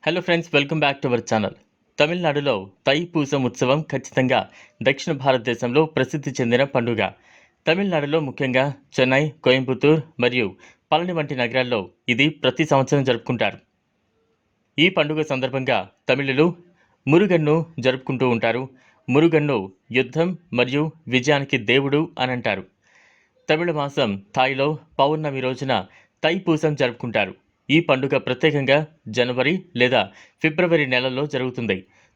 Hello friends, welcome back to our channel. తమిళనాడులో తైపూసం ఉత్సవం ఖచ్చితంగా దక్షిణ భారతదేశంలో ప్రసిద్ధి చెందిన పండుగ. తమిళనాడులో ముఖ్యంగా చెన్నై, కోయంబత్తూర్ మరియు పళని వంటి నగరాల్లో ఇది ప్రతి సంవత్సరం జరుపుకుంటారు. ఈ పండుగ సందర్భంగా తమిళులు మురుగన్ను జరుపుకుంటూ ఉంటారు. మురుగన్ను యుద్ధం మరియు విజయానికి దేవుడు అని అంటారు. తమిళ మాసం థాయ్లో పౌర్ణమి రోజున తైపూసం జరుపుకుంటారు. ఈ పండుగ ప్రత్యేకంగా జనవరి లేదా ఫిబ్రవరి నెలల్లో జరుగుతుంది.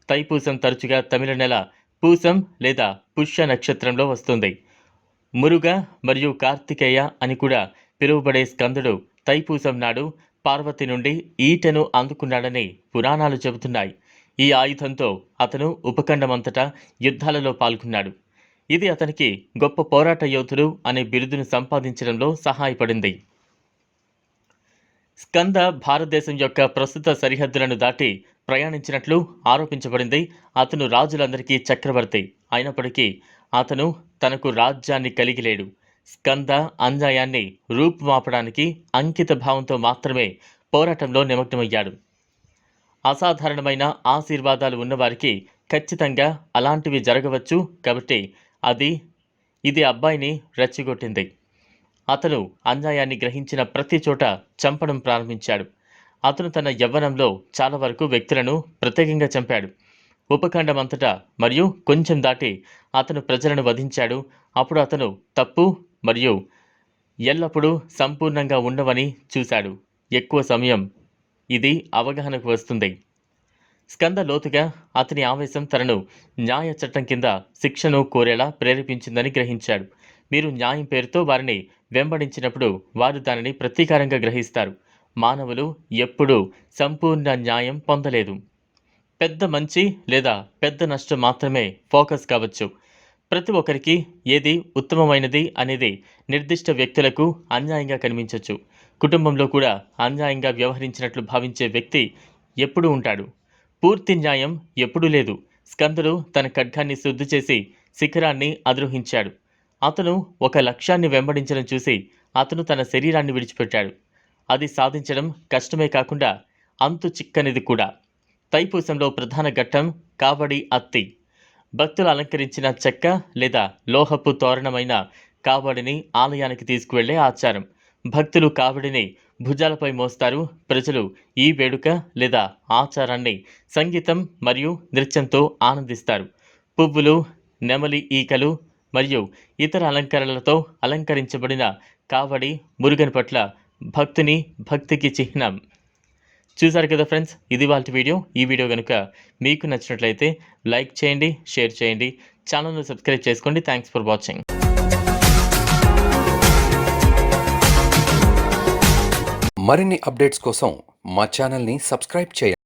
తైపూసం తరచుగా తమిళ నెల పూసం లేదా పుష్య నక్షత్రంలో వస్తుంది. మురుగ మరియు కార్తికేయ అని కూడా పిలువబడే స్కందుడు తైపూసం నాడు పార్వతి నుండి ఈటెను అందుకున్నాడని పురాణాలు చెబుతున్నాయి. ఈ ఆయుధంతో అతను ఉపఖండమంతటా యుద్ధాలలో పాల్గొన్నాడు. ఇది అతనికి గొప్ప పోరాట యోధుడు అనే బిరుదును సంపాదించడంలో సహాయపడింది. స్కంద భారతదేశం యొక్క ప్రస్తుత సరిహద్దులను దాటి ప్రయాణించినట్లు ఆరోపించబడింది. అతను రాజులందరికీ చక్రవర్తి అయినప్పటికీ అతను తనకు రాజ్యాన్ని కలిగి లేడు. స్కంద అంజాయాన్ని రూపుమాపడానికి అంకిత భావంతో మాత్రమే పోరాటంలో నిమగ్నమయ్యాడు. అసాధారణమైన ఆశీర్వాదాలు ఉన్నవారికి ఖచ్చితంగా అలాంటివి జరగవచ్చు. కాబట్టి ఇది అబ్బాయిని రెచ్చగొట్టింది. అతను అన్యాయాన్ని గ్రహించిన ప్రతి చోట చంపడం ప్రారంభించాడు. అతను తన యవ్వనంలో చాలా వరకు వ్యక్తులను ప్రత్యేకంగా చంపాడు. ఉపఖండమంతటా మరియు కొంచెం దాటి అతను ప్రజలను వధించాడు. అప్పుడు అతను తప్పు మరియు ఎల్లప్పుడూ సంపూర్ణంగా ఉండవని చూశాడు. ఎక్కువ సమయం ఇది అవగాహనకు వస్తుంది. స్కంద లోతుగా అతని ఆవేశం తనను న్యాయ చట్టం కింద శిక్షను కోరేలా ప్రేరేపించిందని గ్రహించాడు. మీరు న్యాయం పేరుతో వారిని వెంబడించినప్పుడు వారు దానిని ప్రతీకారంగా గ్రహిస్తారు. మానవులు ఎప్పుడూ సంపూర్ణ న్యాయం పొందలేదు. పెద్ద మంచి లేదా పెద్ద నష్టం మాత్రమే ఫోకస్ కావచ్చు. ప్రతి ఒక్కరికి ఏది ఉత్తమమైనది అనేది నిర్దిష్ట వ్యక్తులకు అన్యాయంగా కనిపించవచ్చు. కుటుంబంలో కూడా అన్యాయంగా వ్యవహరించినట్లు భావించే వ్యక్తి ఎప్పుడూ ఉంటాడు. పూర్తి న్యాయం ఎప్పుడూ లేదు. స్కందుడు తన ఖడ్గాన్ని శుద్ధి చేసి శిఖరాన్ని అధిరోహించాడు. అతను ఒక లక్ష్యాన్ని వెంబడించడం చూసి అతను తన శరీరాన్ని విడిచిపెట్టాడు. అది సాధించడం కష్టమే కాకుండా అంతు చిక్కనిది కూడా. తైపూసంలో ప్రధాన ఘట్టం కావడి అత్తి. భక్తులు అలంకరించిన చెక్క లేదా లోహపు తోరణమైన కావడిని ఆలయానికి తీసుకువెళ్లే ఆచారం. భక్తులు కావడిని భుజాలపై మోస్తారు. ప్రజలు ఈ వేడుక లేదా ఆచారాన్ని సంగీతం మరియు నృత్యంతో ఆనందిస్తారు. పువ్వులు, నెమలి ఈకలు మరియు ఇతర అలంకరణలతో అలంకరించబడిన కావడి మురుగన్ పట్ల భక్తికి చిహ్నం. చూసారు కదా ఫ్రెండ్స్, ఇది వాళ్ళ వీడియో. ఈ వీడియో కనుక మీకు నచ్చినట్లయితే లైక్ చేయండి, షేర్ చేయండి, ఛానల్ను సబ్స్క్రైబ్ చేసుకోండి. Thanks for watching. మరిన్ని అప్డేట్స్ కోసం మా ఛానల్ని సబ్స్క్రైబ్ చేయండి.